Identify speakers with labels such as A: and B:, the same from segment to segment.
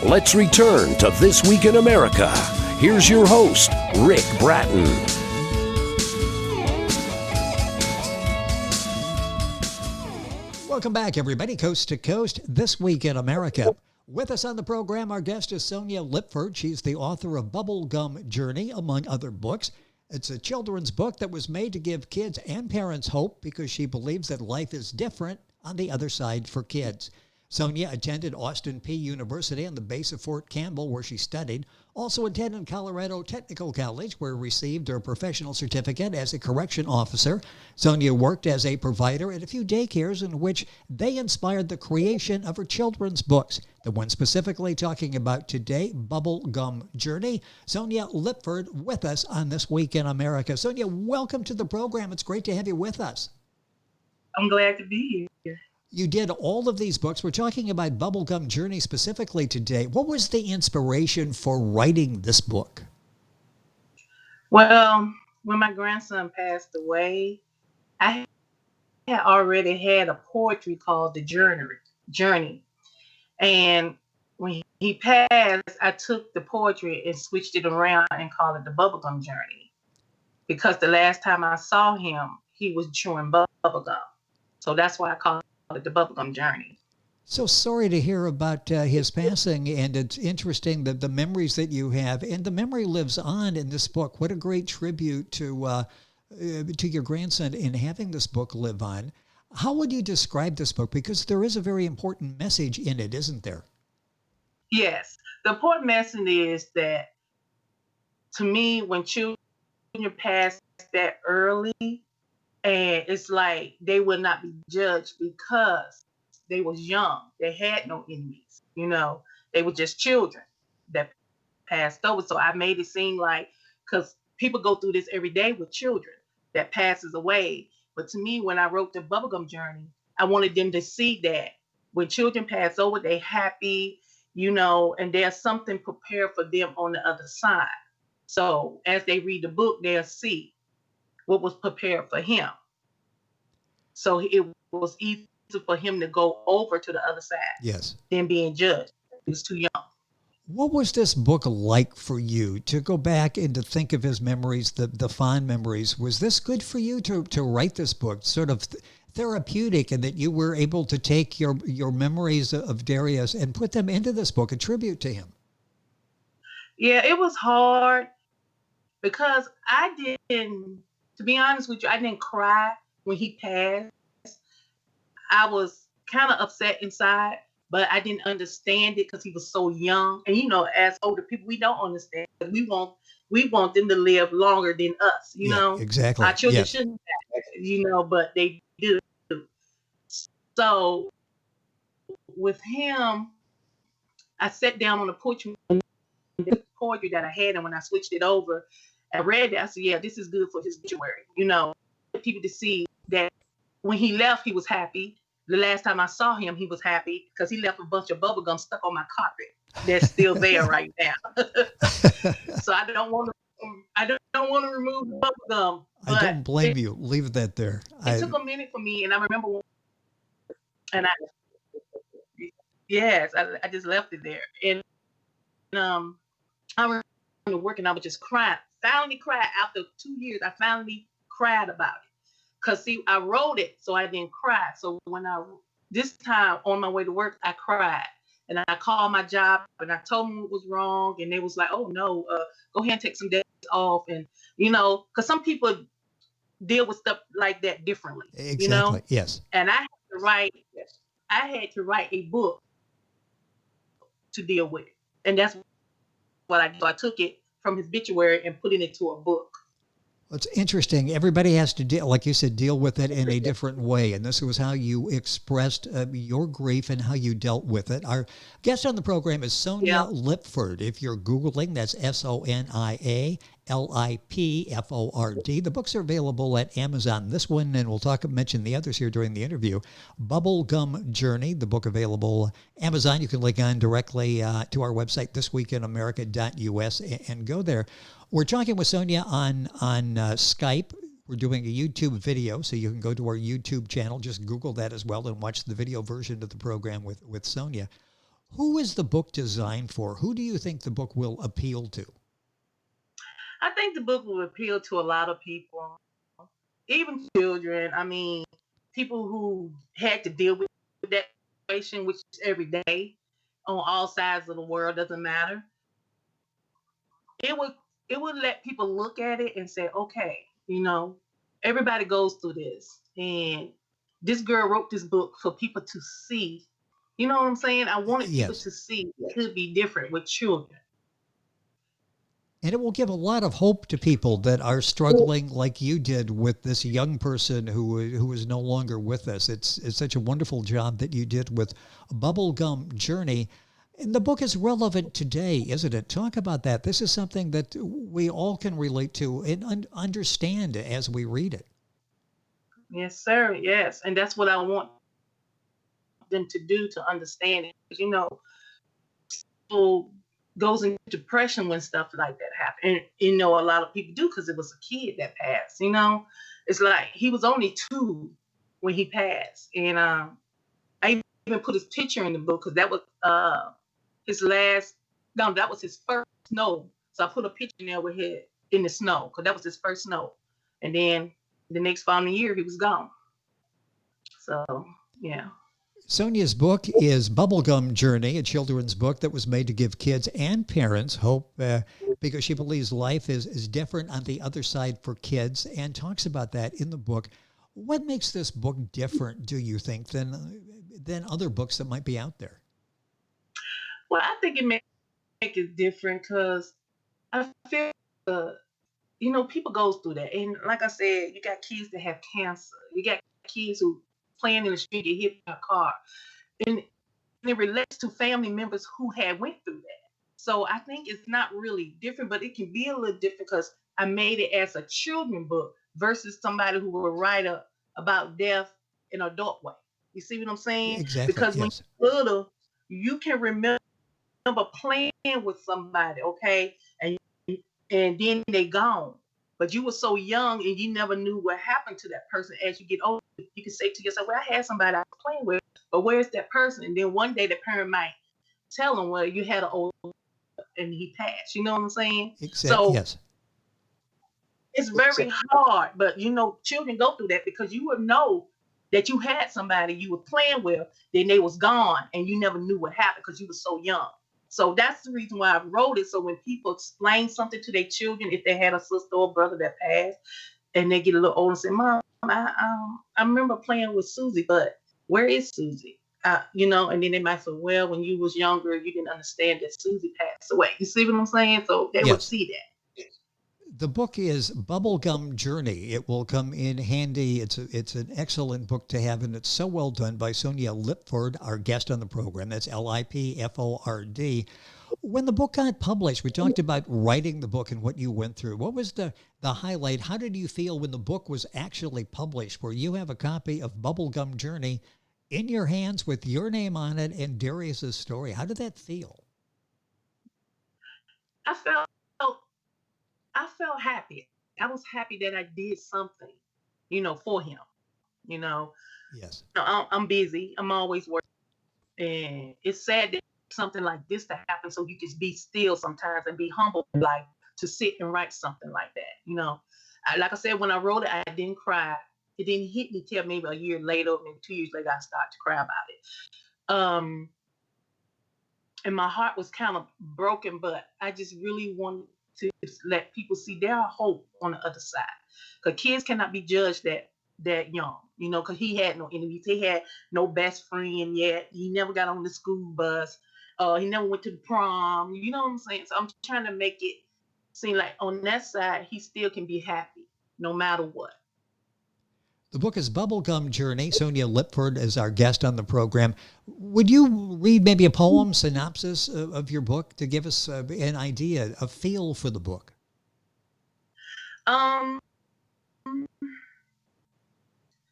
A: Let's return to This Week in America. Here's your host, Rick Bratton.
B: Welcome back, everybody, coast to coast, This Week in America. With us on the program, our guest is Sonia Lipford. She's the author of Bubblegum Journey, among other books. It's a children's book that was made to give kids and parents hope because she believes that life is different on the other side for kids. Sonia attended Austin Peay University on the base of Fort Campbell, where she studied. Also attended Colorado Technical College, where received her professional certificate as a correction officer. Sonia worked as a provider at a few daycares in which they inspired the creation of her children's books. The one specifically talking about today, Bubblegum Journey. Sonia Lipford with us on This Week in America. Sonia, welcome to the program. It's great to have you with us.
C: I'm glad to be here.
B: You did all of these books. We're talking about Bubblegum Journey specifically today. What was the inspiration for writing this book?
C: Well, when my grandson passed away, I had already had a poetry called The Journey. And when he passed, I took the poetry and switched it around and called it The Bubblegum Journey. Because the last time I saw him, he was chewing bubblegum. So that's why I call it The Bubblegum Journey.
B: So sorry to hear about his passing, and it's interesting that the memories that you have, and the memory lives on in this book. What a great tribute to your grandson in having this book live on. How would you describe this book? Because there is a very important message in it, isn't there?
C: Yes. The important message is that, to me, when children pass that early, and it's like they will not be judged because they was young. They had no enemies, They were just children that passed over. So I made it seem like, because people go through this every day with children that passes away. But to me, when I wrote the Bubblegum Journey, I wanted them to see that when children pass over, they're happy, and there's something prepared for them on the other side. So as they read the book, they'll see what was prepared for him. So it was easy for him to go over to the other side.
B: Yes.
C: Than being judged. He was too young.
B: What was this book like for you to go back and to think of his memories, the fond memories? Was this good for you to write this book, sort of therapeutic, and that you were able to take your memories of Darius and put them into this book, a tribute to him?
C: Yeah, it was hard because to be honest with you, I didn't cry when he passed. I was kind of upset inside, but I didn't understand it because he was so young. And as older people, we don't understand. We want them to live longer than us.
B: Exactly.
C: Our children shouldn't have, but they do. So with him, I sat down on the porch with the poetry that I had, and when I switched it over, I read it. I said, "Yeah, this is good for his obituary." People to see that when he left, he was happy. The last time I saw him, he was happy because he left a bunch of bubble gum stuck on my carpet. That's still there right now. So I don't want to remove the bubble gum.
B: I don't blame you. Leave that there.
C: It took a minute for me, and I remember I just left it there. And I remember working, I was just crying. Finally cried after 2 years. I finally cried about it. Because, see, I wrote it, so I didn't cry. So this time on my way to work, I cried. And I called my job, and I told them what was wrong. And they was like, "Oh, no, go ahead and take some days off." And, because some people deal with stuff like that differently.
B: Exactly, yes.
C: And I had to write a book to deal with it. And that's what I did. So I took it from his obituary and put it into a book.
B: It's interesting. Everybody has to deal, like you said, deal with it in a different way. And this was how you expressed your grief and how you dealt with it. Our guest on the program is Sonia Lipford. If you're Googling, that's Sonia Lipford. The books are available at Amazon. This one, and we'll mention the others here during the interview. Bubblegum Journey, the book available Amazon. You can link on directly to our website, thisweekinamerica.us, and go there. We're talking with Sonia on Skype. We're doing a YouTube video, so you can go to our YouTube channel. Just Google that as well and watch the video version of the program with Sonia. Who is the book designed for? Who do you think the book will appeal to?
C: I think the book will appeal to a lot of people, even children. I mean, people who had to deal with that situation, which is every day on all sides of the world, doesn't matter. It would it would let people look at it and say, okay, everybody goes through this, and this girl wrote this book for people to see. You know what I'm saying? I wanted people
B: Yes.
C: to see it could be different with children.
B: And it will give a lot of hope to people that are struggling like you did with this young person who is no longer with us. It's such a wonderful job that you did with Bubblegum Journey. And the book is relevant today, isn't it? Talk about that. This is something that we all can relate to and understand as we read it.
C: Yes, sir. Yes, and that's what I want them to do, to understand it. People goes into depression when stuff like that happens. And a lot of people do, because it was a kid that passed. It's like he was only 2 when he passed, and I even put his picture in the book because that was his last. No, that was his first snow. So I put a picture in there with him in the snow because that was his first snow, and then the next following year he was gone. So yeah.
B: Sonia's book is Bubblegum Journey, a children's book that was made to give kids and parents hope because she believes life is different on the other side for kids, and talks about that in the book. What makes this book different, do you think, than other books that might be out there?
C: Well, I think it make it different because I feel, people goes through that. And like I said, you got kids that have cancer. You got kids who playing in the street get hit by a car. And it relates to family members who had went through that. So I think it's not really different, but it can be a little different because I made it as a children book versus somebody who will write about death in an adult way. You see what I'm saying?
B: Exactly,
C: Because when
B: yes.
C: you're little, you can remember playing with somebody, okay, and then they gone. But you were so young and you never knew what happened to that person. As you get older, you can say to yourself, well, I had somebody I was playing with, but where's that person? And then one day the parent might tell them, well, you had an old and he passed. You know what I'm saying?
B: Exactly,
C: So
B: yes.
C: it's very hard, but children go through that because you would know that you had somebody you were playing with, then they was gone and you never knew what happened because you were so young. So that's the reason why I wrote it. So when people explain something to their children, if they had a sister or brother that passed, and they get a little older and say, Mom, I remember playing with Susie, but where is Susie? And then they might say, well, when you was younger, you didn't understand that Susie passed away. You see what I'm saying? So they would
B: Yes.
C: see that.
B: The book is Bubblegum Journey. It will come in handy. It's an excellent book to have, and it's so well done by Sonia Lipford, our guest on the program. That's Lipford. When the book got published, we talked about writing the book and what you went through. What was the highlight? How did you feel when the book was actually published, where you have a copy of Bubblegum Journey in your hands with your name on it and Darius's story? How did that feel?
C: I felt happy. I was happy that I did something, for him.
B: Yes.
C: I'm busy. I'm always working, and it's sad that something like this to happen. So you just be still sometimes and be humble, like to sit and write something like that. Like I said, when I wrote it, I didn't cry. It didn't hit me till maybe a year later, maybe 2 years later, I started to cry about it. And my heart was kind of broken, but I just really wanted to let people see there are hope on the other side. Because kids cannot be judged that young, because he had no enemies. He had no best friend yet. He never got on the school bus. He never went to the prom. You know what I'm saying? So I'm trying to make it seem like on that side, he still can be happy no matter what.
B: The book is Bubblegum Journey. Sonia Lipford is our guest on the program. Would you read maybe a poem synopsis of your book to give us an idea, a feel for the book?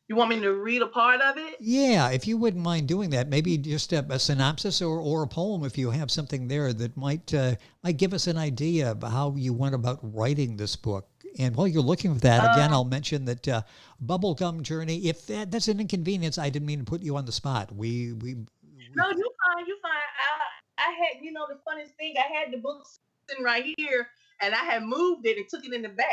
C: You want me to read a part of it?
B: Yeah, if you wouldn't mind doing that, maybe just a synopsis or a poem if you have something there that might give us an idea of how you went about writing this book. And while you're looking for that, again, I'll mention that Bubblegum Journey, if that's an inconvenience, I didn't mean to put you on the spot.
C: No, you're fine, you fine. I had, the funniest thing, I had the book sitting right here, and I had moved it and took it in the back.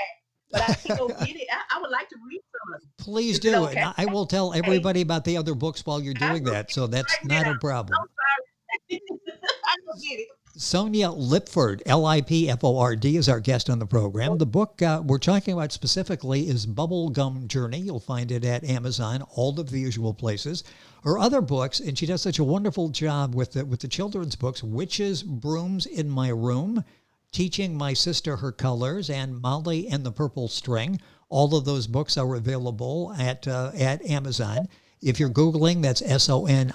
C: But I can go get it. I would like to read some of it.
B: Please
C: Is it
B: do.
C: okay?
B: And I will tell everybody about the other books while you're
C: I
B: doing
C: will
B: that.
C: get
B: So
C: it
B: that's
C: right
B: not
C: now.
B: a problem.
C: I'm sorry. I will get it.
B: Sonia Lipford, Lipford, is our guest on the program. The book we're talking about specifically is Bubblegum Journey. You'll find it at Amazon, all of the usual places. Her other books, and she does such a wonderful job with the children's books, Witches, Brooms in My Room, Teaching My Sister Her Colors, and Molly and the Purple String. All of those books are available at Amazon. If you're Googling, that's SoniaLipford.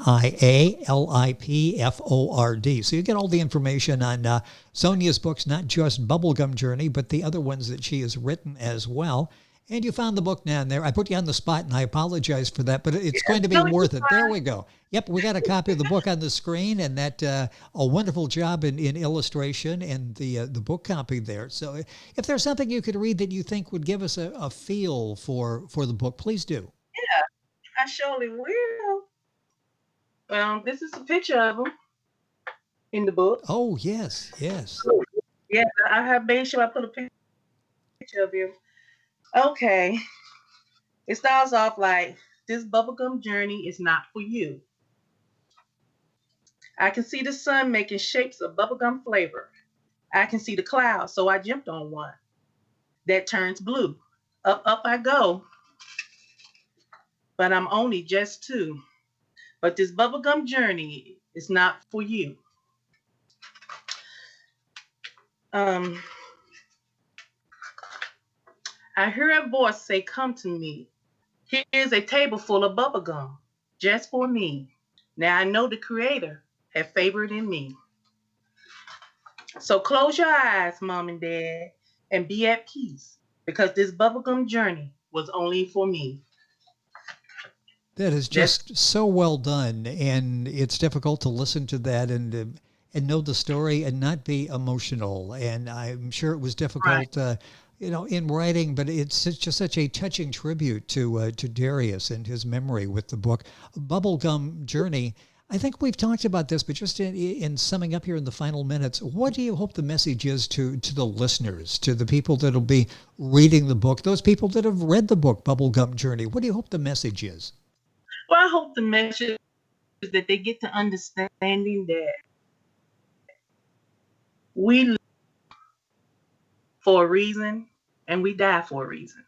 B: So you get all the information on Sonia's books, not just Bubblegum Journey, but the other ones that she has written as well. And you found the book down there. I put you on the spot, and I apologize for that, but it's going to be worth it. There we go. Yep, we got a copy of the book on the screen, and that a wonderful job in illustration and the book copy there. So if there's something you could read that you think would give us a feel for the book, please do.
C: Yeah, I surely will. This is a picture of him in the book.
B: Oh, yes, yes.
C: Yeah, I have made sure I put a picture of him. Okay. It starts off like, this bubblegum journey is not for you. I can see the sun making shapes of bubblegum flavor. I can see the clouds, so I jumped on one that turns blue. Up I go, but I'm only just two. But this bubblegum journey is not for you. I hear a voice say, come to me. Here is a table full of bubblegum, just for me. Now I know the Creator had favored in me. So close your eyes, Mom and Dad, and be at peace, because this bubblegum journey was only for me.
B: That is just so well done, and it's difficult to listen to that and know the story and not be emotional. And I'm sure it was difficult,
C: Right.
B: In writing, but it's just such a touching tribute to Darius and his memory with the book Bubblegum Journey. I think we've talked about this, but just in summing up here in the final minutes, what do you hope the message is to the listeners, to the people that will be reading the book, those people that have read the book Bubblegum Journey? What do you hope the message is?
C: Well, I hope the message is that they get to understanding that we live for a reason and we die for a reason.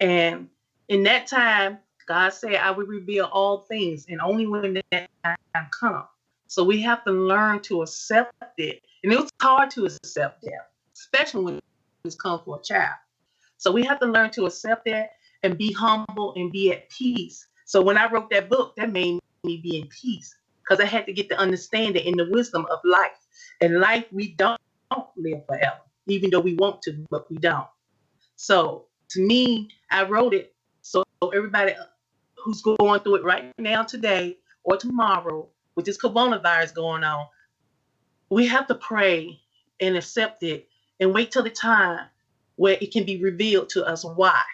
C: And in that time, God said, I will reveal all things, and only when that time comes. So we have to learn to accept it. And it was hard to accept that, especially when it's come for a child. So we have to learn to accept that and be humble and be at peace. So when I wrote that book, that made me be in peace, because I had to get the understanding and the wisdom of life. And life, we don't live forever, even though we want to, but we don't. So to me, I wrote it so everybody who's going through it right now, today or tomorrow, with this coronavirus going on, we have to pray and accept it and wait till the time where it can be revealed to us why.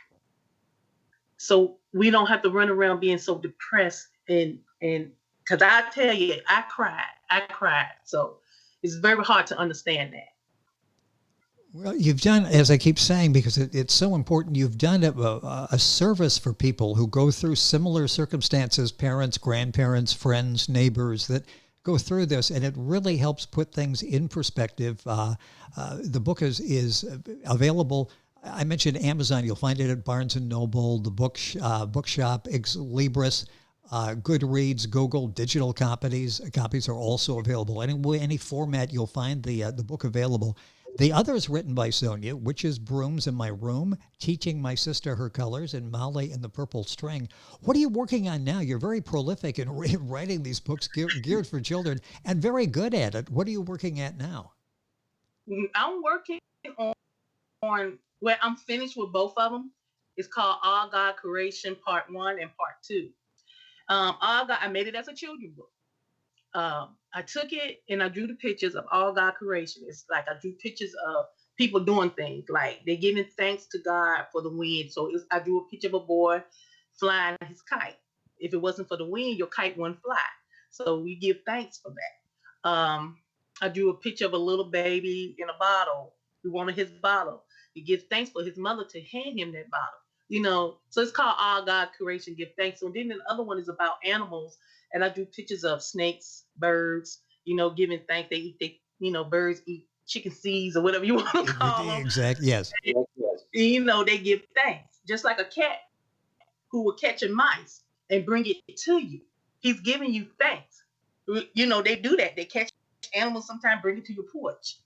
C: So we don't have to run around being so depressed and because I tell you, I cried. So it's very hard to understand that.
B: Well, you've done, as I keep saying, because it's so important, you've done a service for people who go through similar circumstances, parents, grandparents, friends, neighbors that go through this, and it really helps put things in perspective. The book is available. I mentioned Amazon. You'll find it at Barnes & Noble, the bookshop, Ex Libris, Goodreads, Google. Digital copies are also available. Any format, you'll find the book available. The other is written by Sonia, which is Brooms in My Room, Teaching My Sister Her Colors, and Molly and the Purple String. What are you working on now? You're very prolific in writing these books geared for children and very good at it. What are you working at now?
C: I'm working on where I'm finished with both of them. It's called All God Creation Part 1 and Part 2. All God, I made it as a children's book. I took it and I drew the pictures of all God creation. It's like I drew pictures of people doing things, like they're giving thanks to God for the wind. So I drew a picture of a boy flying his kite. If it wasn't for the wind, your kite wouldn't fly. So we give thanks for that. I drew a picture of a little baby in a bottle. We wanted his bottle. He gives thanks for his mother to hand him that bottle. So it's called All God Creation Give Thanks. So then the other one is about animals, and I drew pictures of snakes, birds, giving thanks. They eat birds eat chicken seeds or whatever you want to call them.
B: Exactly. Yes.
C: And, they give thanks, just like a cat who will catch a mice and bring it to you. He's giving you thanks. They do that. They catch animals sometimes, bring it to your porch.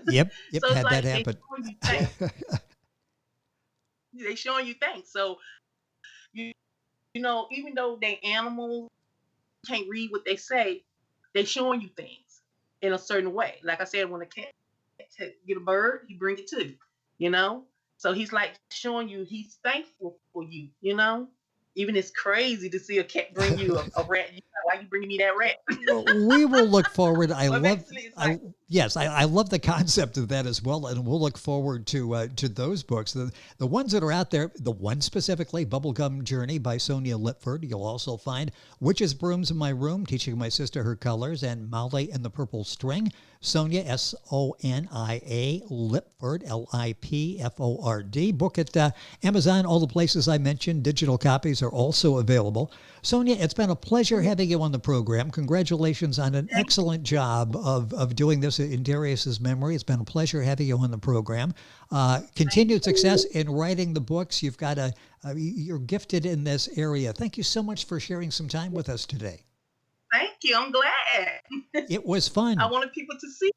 B: Yep.
C: So
B: Had that happen.
C: They showing you thanks. So even though they animals can't read what they say, they showing you things in a certain way. Like I said, when a cat get a bird, he bring it to you. So he's like showing you he's thankful for you. Even it's crazy to see a cat bring you a rat. Why you bringing me that rat?
B: Well, we will look forward. I love the concept of that as well, and we'll look forward to those books. The ones that are out there, the one specifically, Bubblegum Journey by Sonia Lipford. You'll also find Witch's Brooms in My Room, Teaching My Sister Her Colors, and Molly and the Purple String. Sonia, Sonia Lipford, Lipford. Book at Amazon, all the places I mentioned. Digital copies are also available. Sonia, it's been a pleasure having you on the program. Congratulations on an excellent job of doing this in Darius's memory. It's been a pleasure having you on the program. Continued success in writing the books. You're gifted in this area. Thank you so much for sharing some time with us today.
C: Thank you. I'm glad.
B: It was fun.
C: I wanted people to see.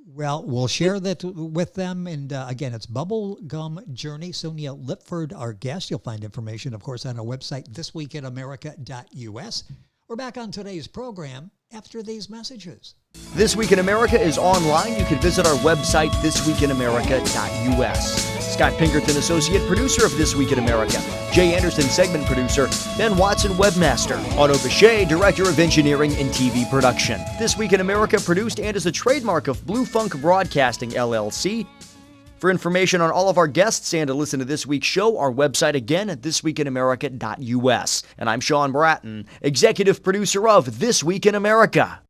B: Well, we'll share that with them. And again, it's Bubblegum Journey. Sonia Lipford, our guest. You'll find information, of course, on our website, thisweekinamerica.us. We're back on today's program after these messages.
D: This Week in America is online. You can visit our website, thisweekinamerica.us. Scott Pinkerton, Associate Producer of This Week in America. Jay Anderson, Segment Producer. Ben Watson, Webmaster. Otto Bechet, Director of Engineering and TV Production. This Week in America produced and is a trademark of Blue Funk Broadcasting, LLC. For information on all of our guests and to listen to this week's show, our website again at thisweekinamerica.us. And I'm Sean Bratton, Executive Producer of This Week in America.